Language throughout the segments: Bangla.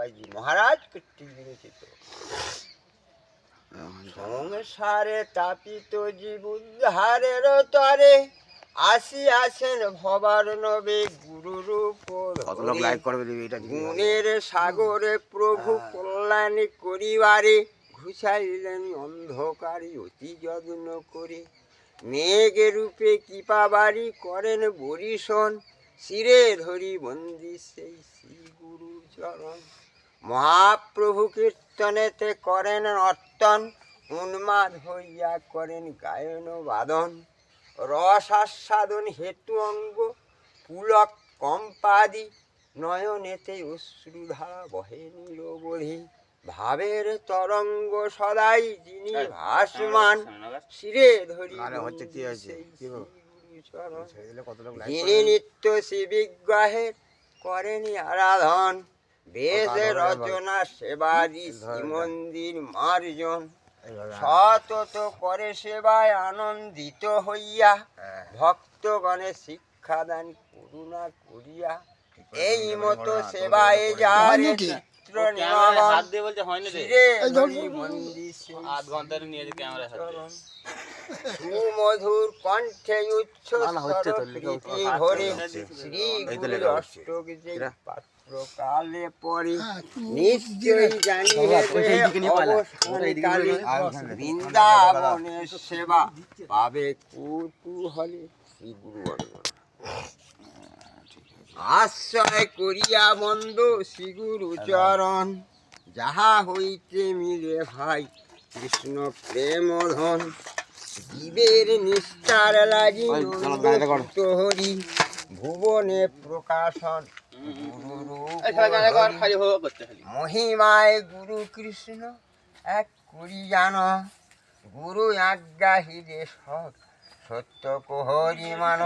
বাবাজি মহারাজ কর্তৃক বিরচিত। সংসারে তাপিত জীব উদ্ধারের তরে আসিয়াছেন ভবার নবে গুরুরূপ গুণের সাগরে প্রভু কল্যাণ করিবারে ঘুষাইলেন অন্ধকারে অতি যত্ন করে। মেঘ রূপে কৃপাবারি করেন বরিশন শিরে ধরি বন্দি সেই শ্রী গুরু চরণ। মহাপ্রভু কীর্তনেতে করেন নর্তন উন্মাদ হইয়া করেন গায়ন বাদন। রস আস্বাদন হেতু অঙ্গ পুলক কম্পাদি নয়নেতে অশ্রুধারা বহে নিরবধি। ভাবের তরঙ্গ সদাই যিনি ভাসমান শিরে ধরি যিনি নিত্য শিবিগ্রহে করেনি আরাধন। বেশ রচনা সেবাদি শ্রীমন্দির মার্জন সতত করে সেবায় আনন্দিত হইয়া ভক্তগণে শিক্ষাদান করুণা করিয়া। এই মতো সেবায় যার চিত্র নিগমন শিরে ধরি মন্দির সুমধুর কণ্ঠে উচ্ছ্বসিত প্রীতি ভরে শ্রী গুরু অষ্টক যে পাত্র কালে পরে নিশ্চয়ই জানিবে অবসানকালে বৃন্দাবনের সেবা পাবে কুতূহলে। শ্রী গুরু বন্দনা আশ্রয় করিয়া বন্দ শ্রী গুরু চরণ যাহা হইতে মিলে ভাই কৃষ্ণ প্রেম ধন। জীবের নিষ্ঠার লাগি হরি ভুবনে প্রকাশন মহিমায় গুরু কৃষ্ণ এক করি জান। গুরু আজ্ঞা হৃদে সত্য কোহরি মান।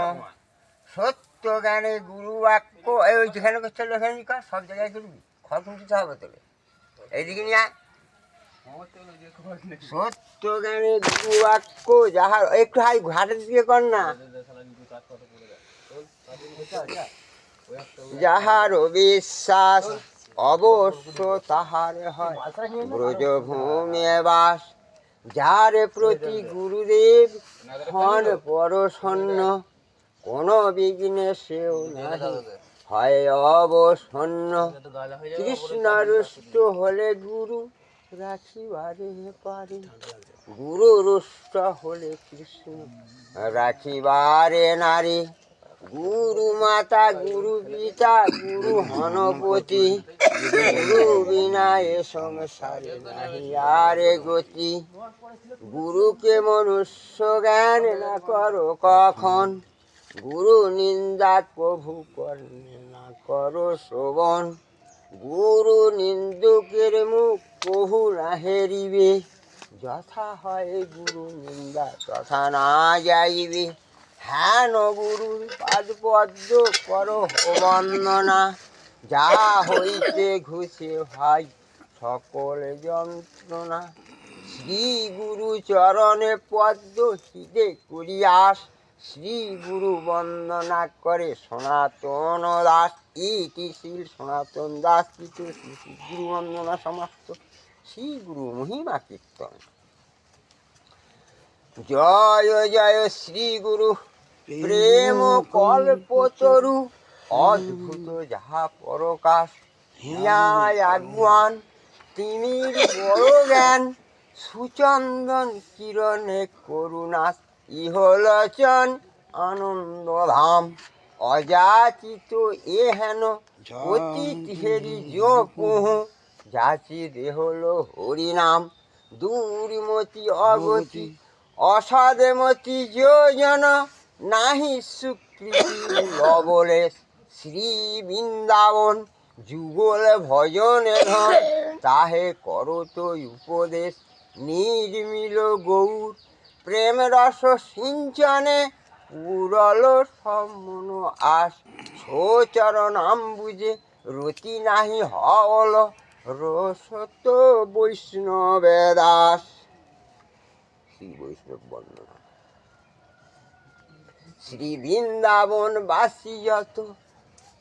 সত্য জ্ঞানে গুরু বাক্য ওই যেখানে করছে ওখানে সব জায়গায় করবি খড় খুঁজতে হবে তোকে এইদিকে নিয়ে। সত্য জ্ঞানে গুরু বাক্য যাহার একটু হাই ঘাটের দিকে কর না। যাহার বিশ্বাস অবশ্য তাহার হয় ব্রজভূমে বাস। যার প্রতি গুরুদেব হন পরশন্ন কোনো বিঘ্নে সেও নাহি হয় অবসন্ন। কৃষ্ণ রুষ্ট হলে গুরু রাখিবারে পারে গুরু রুষ্ট হলে কৃষ্ণ রাখিবারে নারী। গুরু মাতা গুরু পিতা গুরু হনপতি গুরু বিনা এ সংসারে নাহি আরে গতি। গুরুকে মনুষ্য জ্ঞান না করো কখন গুরু নিন্দা প্রভু কর্ণে না করো শ্রবণ। গুরু নিন্দুকের মুখ প্রভু না হেরিবে যথা হয় গুরু নিন্দা তথা না যাইবে। হেন গুরুর পাদ পদ্ম করো বন্দনা যাহা হইতে ঘুষে ভাই সকল যন্ত্রণা। শ্রী গুরু চরণে পদ্ম হৃদে করিয়াস শ্রী গুরু বন্দনা করে সনাতন দাস। ইতি শ্রী সনাতন দাস কৃত শ্রী শ্রী গুরু বন্দনা সমাপ্ত। শ্রী গুরু মহিমা কীর্তন। জয় জয় শ্রী গুরু প্রেম কল্পতরু অদ্ভুত যাহা পরকাশ। হিয়ায় আগুয়ান তিমির বড় জ্ঞান সুচন্দন কিরণে করুণা। ইহলোচন আনন্দ ধাম অযাচিত এ হেন অতীত হেরি যো কুহু যাচি দেহল হরিনাম। দুর্মতি অগতি অসাধমতি যোজন নাহি স্বীকৃতি লবলে। শ্রী বৃন্দাবন যুগল ভজনে ধন তাহে করত উপদেশ নির্মিল গৌর। প্রেম রস সিঞ্চনে উরল সমন আস সোচরণ বুঝে রতি নাহি হল রসত বৈষ্ণবে দাস। শ্রী বৈষ্ণব বন্দনা। শ্রী বৃন্দাবন বাসী যত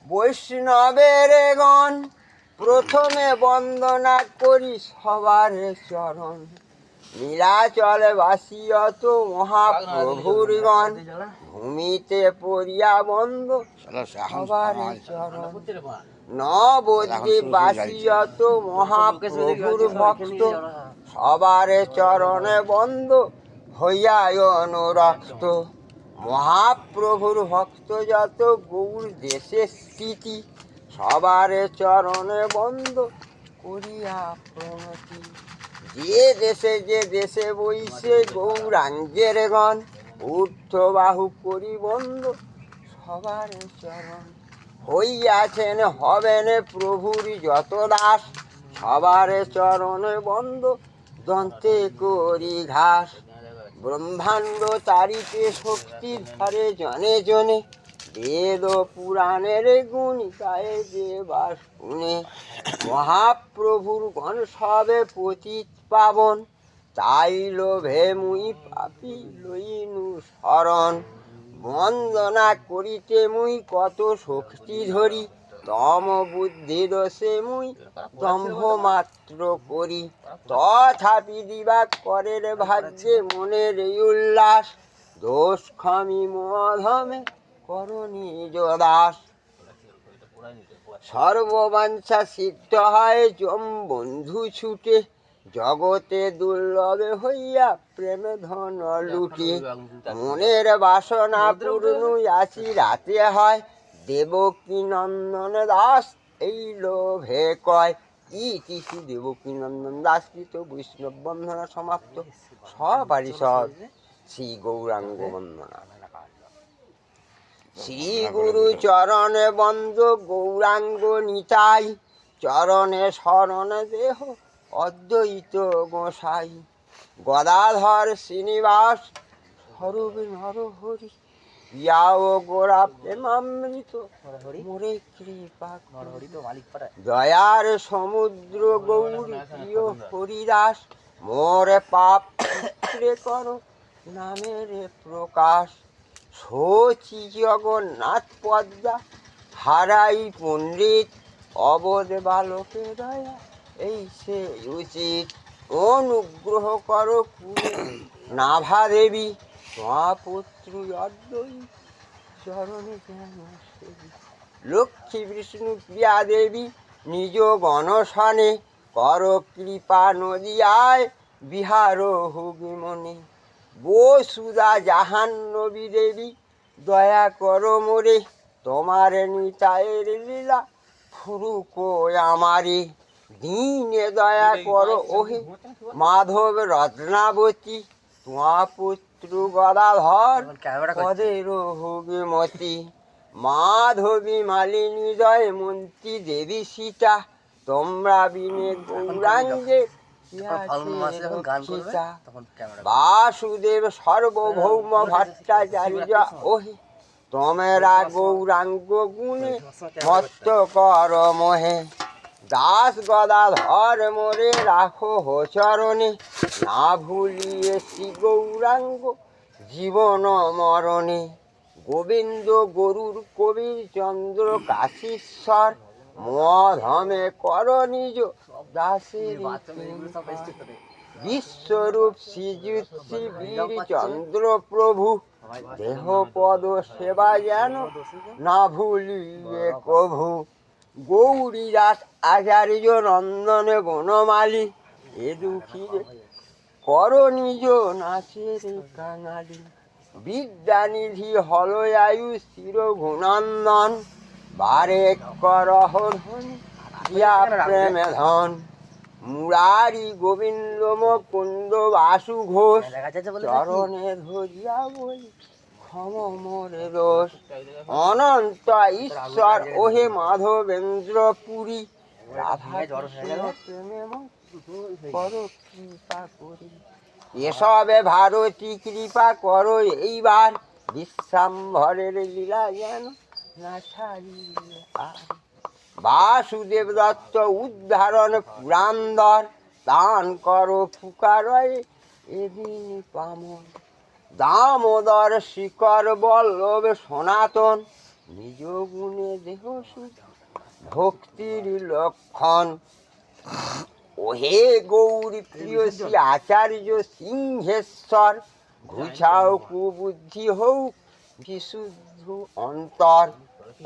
বৈষ্ণবের গণ প্রথমে বন্দনা করি সবার চরণ, নীলাচল বাসিয়ত মহাপ্রভুর গণ, ভূমিতে পড়িয়া বন্দ সবার চরণ, নবদ্বীপ বাসিয়ত মহাপ্রভুর ভক্ত, সবার চরণে বন্দ হইয়া অনুরক্ত। মহাপ্রভুর ভক্ত যত গৌর দেশে স্থিতি, সবার চরণে বন্দ করিয়া প্রণতি। যে দেশে বইছে গৌরাঙ্গের গণ, ঊর্ধ্ববাহু করি বন্দ সবার চরণ। হইয়াছেন হবেন প্রভুর যত দাস, সবার চরণে বন্দ দন্তে করি ঘাস। ব্রহ্মাণ্ড তারিতে শক্তির ধারে জনে জনে, বেদ পুরাণের গুণ গায়ে যে বাস শুনে। মহাপ্রভুর গণ সবে পতিত পাবন, তাই লোভে মুই পাপি লইনু শরণ। বন্দনা করিতে মুই কত শক্তি ধরি, তম বুদ্ধি দোষে মুই দম্ভ মাত্র করি। তথাপি দিবা করের ভাগ্যে মনের এই উল্লাস, দোষ ক্ষমি মধমে করো নিজ দাস। সর্ববাঞ্ছা সিদ্ধ হয় যম বন্ধু ছুটে, জগতে দুর্লভে হইয়া প্রেম ধন লুটে। মনের বাসনা পূর্ণ আছি রাতে হয়, দেবকী নন্দন দাস এই লোভে কয়। ইতি শ্রী দেবকী নন্দন দাস কৃত বৈষ্ণব বন্ধনা সমাপ্ত। সপারিষদ শ্রী গৌরাঙ্গ বন্দনা। শ্রী গুরু চরণে বন্দ গৌরাঙ্গ নিতাই, চরণে শরণ দেহ অদ্বৈত গোসাই। গদাধর শ্রীনিবাস স্বরূপ নরহরি, পিয়াও গোরা প্রেমামৃত মোরে কৃপা দয়ার সমুদ্র গৌরী প্রিয় হরিদাস। মোরে পাপ চিত্রে করো নামের প্রকাশ, শচী জগন্নাথ পদ্মা হারাই পণ্ডিত, অবোধ বালকে দয়া এই সে উচিত। অনুগ্রহ করো পুরে নাভা দেবী, মহাপুত্র অদ্বৈ চরণে যেন সেবী। লক্ষ্মী বিষ্ণু প্রিয়া দেবী নিজ গণসনে, কর কৃপা নদিয়ায় বিহার হুগি মনে। বসুদা জাহান নবী দেবী দয়া করো মোরে, তোমার নিতায়ের লীলা ফুরুকো আমারে। দীনে দয়া করো ওহে মাধব রত্নাবতী, তোমা পুত্র গদাধর পদের হোগে মতি। মাধবী মালিনী জয় মন্ত্রী দেবী সীতা, তোমরা বিনে গৌরাঙ্গে বাসুদেব সার্বভৌম ভট্টাচার্য ওহে, তোমরা গৌরাঙ্গ গুণে মত্ত কর মোহে। দাস গদাধর মোরে রাখো হো চরণে, না ভুলিয়ে শ্রী গৌরাঙ্গ জীবন মরণে। গোবিন্দ গরুর কবির চন্দ্র কাশীশ্বর, মধমে কর নিজ দাসের বিশ্বরূপ শ্রীযুত শ্রী বীর চন্দ্র প্রভু, দেহ পদ সেবা যেন না ভুলিয়ে কভু। গৌরীদাস আচার্য নন্দনে বনমালী, এ দুঃখীরে কর নিজ নাচের কাঙালি। বিদ্যানিধি হলয়ায়ু চির গুণন্দন, বারে করহ ধনী ইয়া প্রেমে ধন। মুরারি গোবিন্দ মুকুন্দ বাসু ঘোষ, চরণে ধরিয়া বলি ক্ষম মোরে দোষ। অনন্ত ঈশ্বর ওহে মাধবেন্দ্র পুরী, রাধা কৃষ্ণ প্রেমে কর কৃপা করি। এসবে ভারতী কৃপা করো এইবার, বিশ্রাম্ভরের লীলা যেন না ছাড়িয়ে আর। বাসুদেব দত্ত উদ্ধারণ পুরান্দর, দান করো ফুকারয়ে এদিন পামন। দামোদর শিকর বল্লভ সনাতন, নিজ গুণে দেহ সুখ ভক্তির লক্ষণ। ওহে গৌরী প্রিয় শ্রী আচার্য সিংহেশ্বর, ঘুচাও কুবুদ্ধি হোক বিশুদ্ধ অন্তর।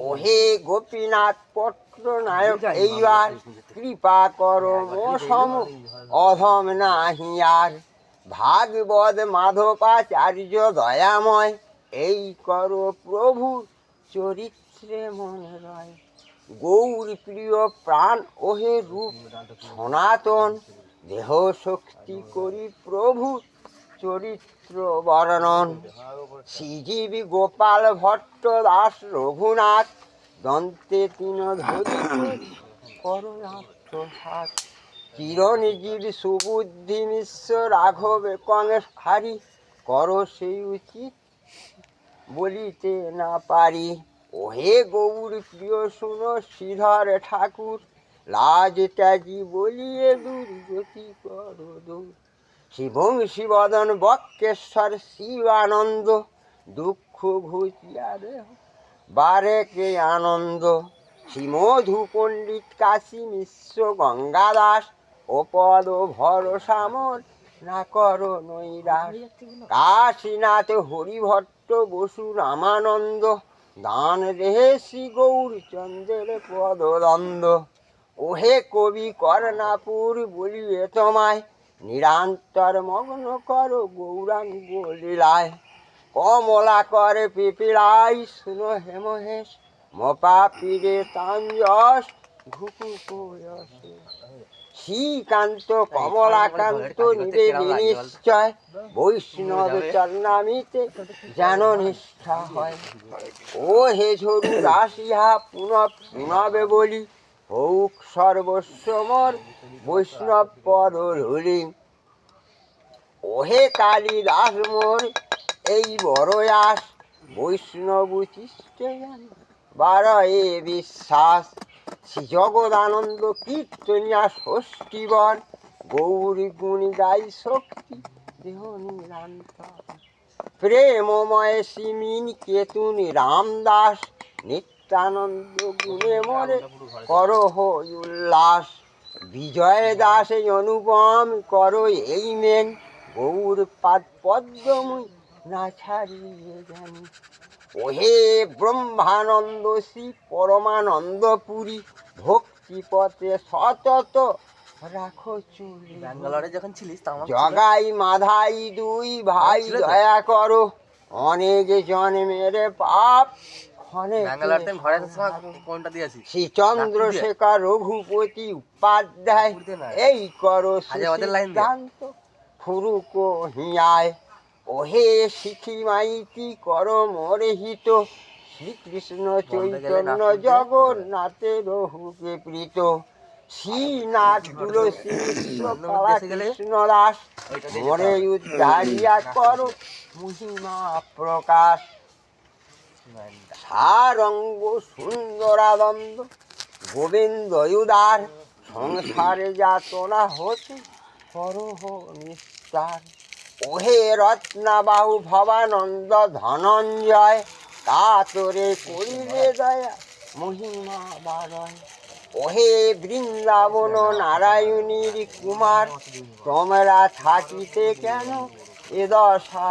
ওহে গোপীনাথ পট্টনায়ক এইবার কৃপা করো মসম অধম নাহি আর। ভাগবত মাধবাচার্য দয়াময়, এই করো প্রভু চরিত্রে মনে রয়। গৌর প্রিয় প্রাণ ওহে রূপ সনাতন, দেহ শক্তি করি প্রভু চরিত্র বর্ণন। শ্রীজীবী গোপাল ভট্ট দাস রঘুনাথ, দন্তে তিন ধরি করুণাত্মসাৎ। চিরঞ্জীব সুবুদ্ধি মিশ্র রাঘব কংস হারি, করো সেই উচিত বলিতে না পারি। ওহে গৌর প্রিয় শুনো শ্রীধর ঠাকুর, লাজ ত্যাজি বলিয়ে দুর্গতি করো দূর। শিবংশী বদন বক্রেশ্বর শিবানন্দ, দুঃখ ঘুচিয়া দেহ বারেকে আনন্দ। শ্রীমধু পণ্ডিত কাশী মিশ্র গঙ্গা দাস, ও পদ ভরসামর না করো নৈরাস। কাশীনাথ হরিভট্ট বসু রামানন্দ, দান দেহে শ্রী গৌরচন্দ্রের পদদ্বন্দ্ব। ওহে কবি কর্ণাপুর বলিয়ে তোমায়, নিরন্তর মগ্ন করো গৌরাঙ্গ লীলায়। কমলা করে পিপিলাই শুনো হেমহেশ, মপা পীরে তাঞ্জস ঘুঘু কোয়সে। শ্রীকান্ত কমলাকান্ত নিবেদি নিশ্চয়, বৈষ্ণব চরণামিতে যেন নিষ্ঠা হয়। ও হে ঝরু রাশিহা পুনঃ পুনবে বলি, হোক সর্বস্ব মোর বৈষ্ণব পদ ধূলি। ওহে কালিদাস মোর এই বড় আস, বৈষ্ণব উচিষ্টে যেন বাড়ে বিশ্বাস। শ্রী জগদানন্দ কীর্তনিয়া ষষ্ঠীবর, গৌরী গুণী গাই শক্তি দেহ নিরন্তর। প্রেমময় শ্রীমিন কেতুন রামদাস, নিত্যানন্দ গুণে মরে করহ উল্লাস। বিজয় দাস অনুপম করো এই মেন, গৌর পাদ পদ্মমুই না ছাড়িয়ে জানি। ওহে ব্রহ্মানন্দ শ্রী পরমানন্দ পুরী, ভক্তি পথে সতত রাখো চুরি। ব্যাঙ্গালোরে যখন ছিলিস জগাই মাধাই দুই ভাই দয়া করো, অনেক জন্মের পাপ ক্ষণে শ্রী চন্দ্রশেখর রঘুপতি উপাধ্যায়, এই করো সিদ্ধান্ত ফুরুকো হিয়ায়। ওহে শিখি মাইতি করো মোরে হিত, শ্রীকৃষ্ণ চৈতন্য জগন্নাথের হুকে প্রীত। শ্রীনাথ তুলসী কৃষ্ণ দাস, মোরে উদ্ধারিয়া করো মহিমা প্রকাশ। সারঙ্গ সুন্দরানন্দ গোবিন্দ উদার, সংসারে যাতনা হতে করহ নিস্তার। ওহে রত্নাবাহু ভবানন্দ ধনঞ্জয়, কাতরে করিলে দয়া মহিমা বারয়। ওহে বৃন্দাবন নারায়ণীর কুমার, তোমরা থাকিতে কেন এ দশা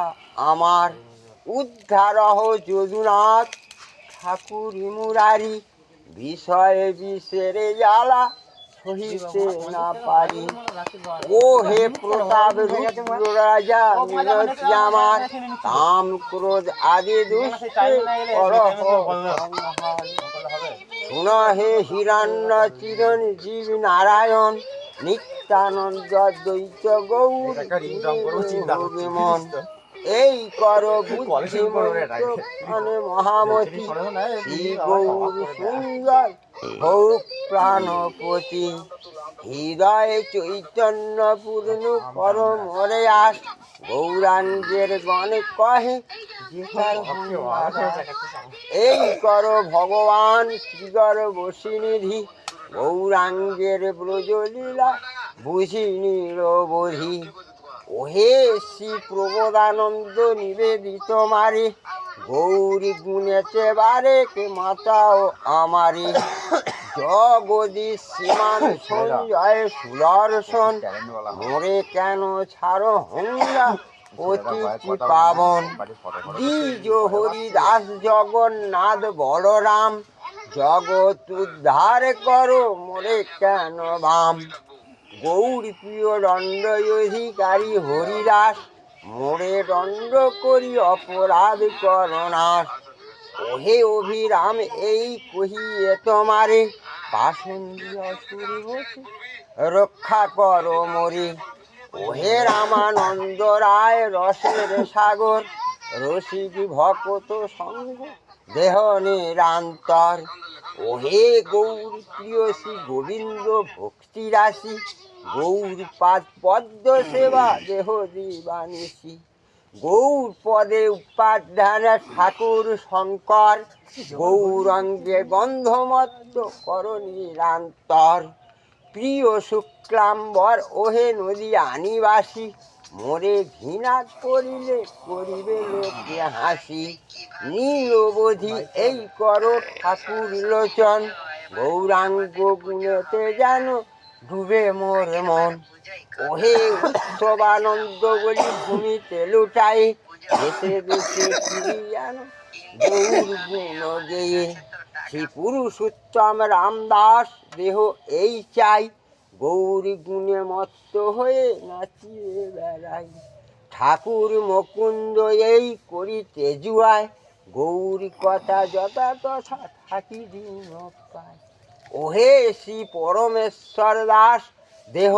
আমার। উদ্ধারহ যদুনাথ ঠাকুর মুরারি, বিষয়ে বিষেরে জ্বালা সহিতে না পারি। ও হে প্রতাপ রুদ্র রাজা মিনতি আমার, কাম ক্রোধ আদি দুষ্টে করহ সংহার। শুন হে হিরণ্য চিরঞ্জীব নারায়ণ, নিত্যানন্দ দ্বৈত গৌর মন। এই কর বুদ্ধিমনে মহামতি, শ্রী গৌর সুন্দর হোক প্রাণপতি। হৃদয়ে চৈতন্য পূর্ণ কর মরে আস, গৌরাঙ্গের গণে কহে যেতার। এই কর ভগবান শ্রীগর বসিনিধি, গৌরাঙ্গের ব্রজলীলা বুঝি নিরবধি। ওহে শ্রী প্রবোধানন্দ নিবেদিত মারে, গৌরী গুণেতে বারে কে মাতাও আমারে। জগদীশ শ্রীমান সঞ্জয় সুদর্শন মোরে কেন ছাড়ো হংরা অতিথি পাবন দ্বিজ হরিদাস জগন্নাথ বলরাম জগৎ উদ্ধার করো মোরে কেন ভাম গৌর প্রিয় দণ্ড অধিকারী হরিদাস মোরে দণ্ড করি অপরাধ করনাশ ওহে অভিরাম এই কহিয়ে তোমারে পাষণ্ডী অসুর বসে রক্ষা করো মোরে ওহে রামানন্দ রায় রসের সাগর রসিক ভকত সঙ্গ দেহ নিরান্তর ওহে গৌর প্রিয় শ্রী গোবিন্দ ভক্তি রাশি গৌর পাদ পদ্ম সেবা দেহ দিবানিশি গৌর পদে উপাধ্যান ঠাকুর শঙ্কর গৌরঙ্গে গন্ধমত্ত কর নিরান্তর প্রিয় শুক্লাম্বর ওহে নদী আনিবাসী মোরে ঘৃণা করিলে করিবে লোকে হাসি নীলবধি এই করো ঠাকুর লোচন গৌরাঙ্গ গুণেতে যেন ডুবে মোর মন ওহে উৎসবানন্দ বলি ভূমিতে লুটাই দেশে দেশে ফিরি যেন গৌর গুণ গেয়ে শ্রী পুরুষোত্তম রামদাস দেহ এই চাই গৌরী গুণে মত্ত হয়ে নাচিয়ে বেড়াই ঠাকুর মুকুন্দ এই করিতে জুয়ায় গৌরী কথা যথা তথা থাকি দিন পায় ওহে শ্রী পরমেশ্বর দাস দেহ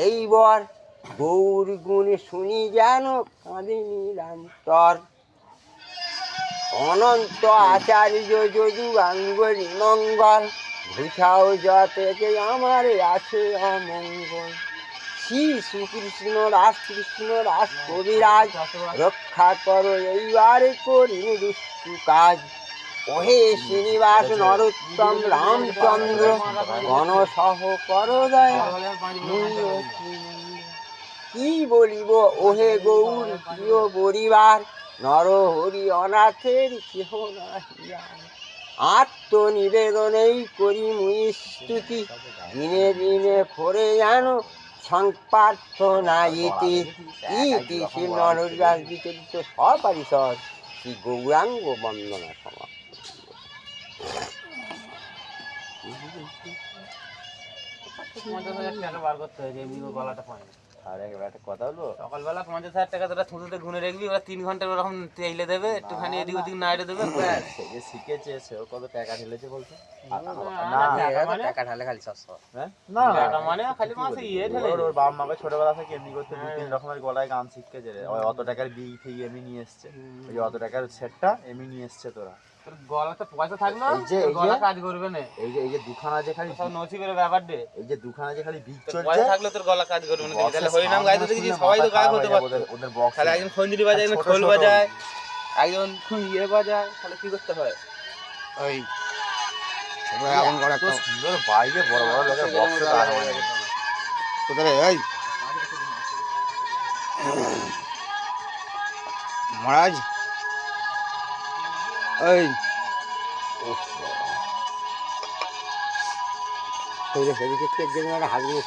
এই বর গৌর গুণ শুনি যেন কাঁদে নিরন্তর অনন্ত আচার্য যদু আঙ্গুলি মঙ্গল ঘুষাও যতে আমার আছে অমঙ্গল শ্রী শ্রীকৃষ্ণ রাসকৃষ্ণ রাস কবিরাজ রক্ষা করো এইবার করি দুষ্টু কাজ ওহে শ্রীনিবাস নরোত্তম রামচন্দ্র গণসহ কর দয়া কি বলিব ওহে গৌর প্রিয় পরিবার নরহরি অনাথের কেহ নাহিয়া আত্মনিবেদনেই করি মুই স্তুতি দিনে দিনে করে জানো সংপ্রার্থনা ইতি ইতি শ্রী নরহরিদাস বিচরিত সপরিষদ শ্রী গৌরাঙ্গ বন্দনা সমাপ্ত। আর একটা কথা হলো সকালবেলা 50,000 টাকা তোরা থুতুতে গুনে রাখবি, ওরা 3 ঘন্টা ওরকম তেলে দেবে, একটুখানি এদিক ওদিক নাড়ে দেবে। সে যে শিখেছে সেও কত টাকা ঢেলেছে বলতো? টাকা ঢালে খালি 700 হ্যাঁ না টাকা মানে খালি মাসে ইয়ে ঢেলে ওর বাবা মাকে ছোটবেলা থেকে এমনি করতে 2-3 রকমের গলায় গান শিখেছে রে। ওই অত টাকার বিগ ফিগ এমনি নিয়ে এসছে, ওই অত টাকার সেটটা এমনি নিয়ে এসছে। তোরা তোর গলাতে পয়সা থাকলো, এই যে গলা কাজ করবে না। এই যে দুখানা যে খালি সব নসিবের ব্যাপার দে। এই যে দুখানা যে খালি বিগ চলছে, পয়সা থাকলে তোর গলা কাজ করবে না। তাহলে হরিনাম গাইতে দেখি সবাই তো গায়ক হতে পারতো। ওদের বক্স তাহলে একজন খঞ্জুরি বাজায়, একজন খোল বাজায়, একজন ইয়ে বাজায়, তাহলে কি করতে হয়? ওই এখন করে তো সুন্দর বাইরে বড় বড় লোকের বক্স দাঁড় হয়ে গেছে। কোথায় এই মহারাজ এই সেদিকে চেক দেবেন, হাত দিয়ে